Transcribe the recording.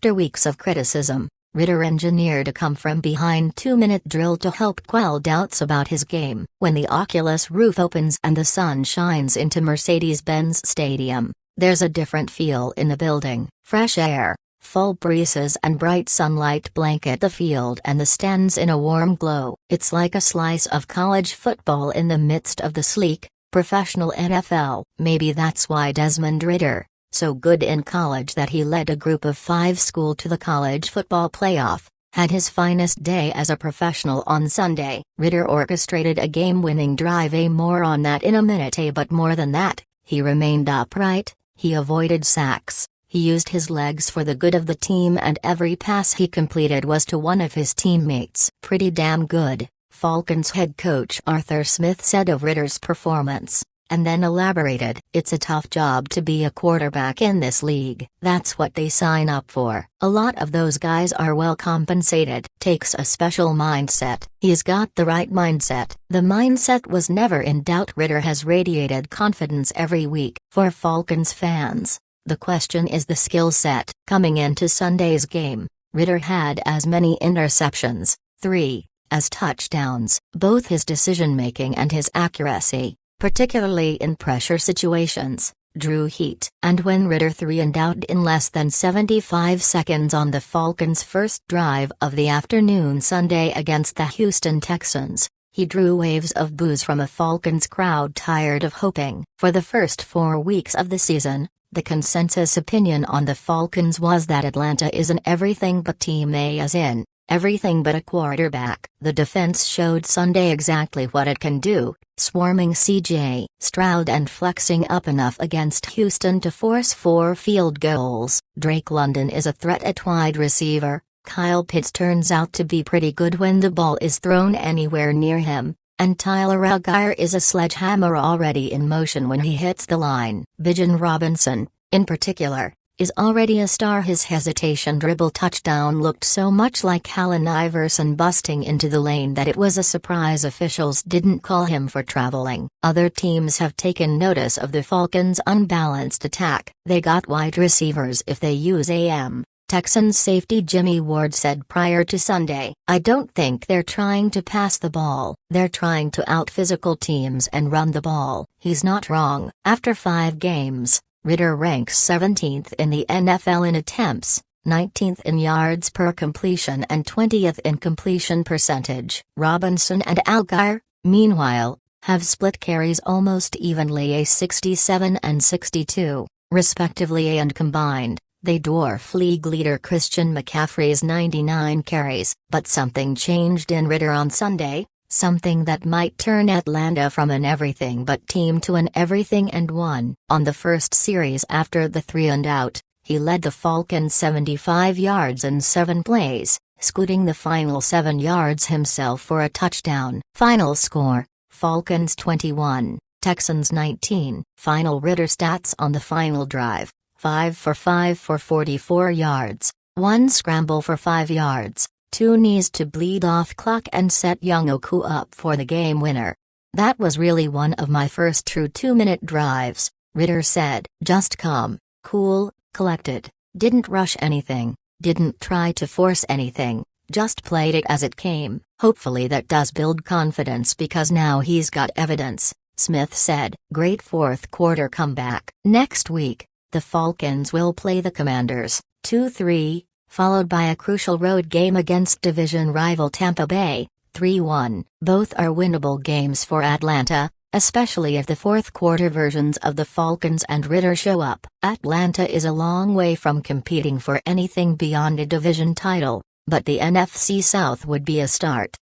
After weeks of criticism, Ridder engineered a come-from-behind 2-minute drill to help quell doubts about his game. When the Oculus roof opens and the sun shines into Mercedes-Benz Stadium, there's a different feel in the building. Fresh air, full breezes and bright sunlight blanket the field and the stands in a warm glow. It's like a slice of college football in the midst of the sleek, professional NFL. Maybe that's why Desmond Ridder, so good in college that he led a group of 5 school to the college football playoff, had his finest day as a professional on Sunday. Ridder orchestrated a game-winning drive. More on that in a minute. But more than that, he remained upright, he avoided sacks, he used his legs for the good of the team, and every pass he completed was to one of his teammates. Pretty damn good, Falcons head coach Arthur Smith said of Ridder's performance, and then elaborated. It's a tough job to be a quarterback in this league. That's what they sign up for. A lot of those guys are well compensated. Takes a special mindset. He's got the right mindset. The mindset was never in doubt. Ridder has radiated confidence every week. For Falcons fans, the question is the skill set. Coming into Sunday's game, Ridder had as many interceptions, 3, as touchdowns. Both his decision-making and his accuracy, particularly in pressure situations, drew heat. And when Ridder 3-and-out in less than 75 seconds on the Falcons' first drive of the afternoon Sunday against the Houston Texans, he drew waves of boos from a Falcons crowd tired of hoping. For the first 4 weeks of the season, the consensus opinion on the Falcons was that Atlanta is an everything but team, as in, everything but a quarterback. The defense showed Sunday exactly what it can do, swarming C.J. Stroud and flexing up enough against Houston to force 4 field goals. Drake London is a threat at wide receiver. Kyle Pitts turns out to be pretty good when the ball is thrown anywhere near him, and Tyler Allgeier is a sledgehammer already in motion when he hits the line. Bijan Robinson, in particular, is already a star. His hesitation dribble touchdown looked so much like Allen Iverson busting into the lane that it was a surprise officials didn't call him for traveling. Other teams have taken notice of the Falcons' unbalanced attack. They got wide receivers if they use AM. Texans safety Jimmy Ward said prior to Sunday, "I don't think they're trying to pass the ball. They're trying to out-physical teams and run the ball." He's not wrong. After 5 games, Ridder ranks 17th in the NFL in attempts, 19th in yards per completion and 20th in completion percentage. Robinson and Allgeier, meanwhile, have split carries almost evenly, a 67 and 62, respectively, and combined, they dwarf league leader Christian McCaffrey's 99 carries. But something changed in Ridder on Sunday, something that might turn Atlanta from an everything-but team to an everything-and-one. On the first series after the 3-and-out, he led the Falcons 75 yards in 7 plays, scooting the final 7 yards himself for a touchdown. Final score, Falcons 21, Texans 19. Final Ridder stats on the final drive: 5 for 5 for 44 yards, 1 scramble for 5 yards, 2 knees to bleed off clock and set Younghoe up for the game winner. "That was really one of my first true 2-minute drives," Ridder said. "Just calm, cool, collected, didn't rush anything, didn't try to force anything, just played it as it came." Hopefully that does build confidence because now he's got evidence, Smith said. Great fourth-quarter comeback. Next week, the Falcons will play the Commanders, 2-3, followed by a crucial road game against division rival Tampa Bay, 3-1. Both are winnable games for Atlanta, especially if the fourth-quarter versions of the Falcons and Ridder show up. Atlanta is a long way from competing for anything beyond a division title, but the NFC South would be a start.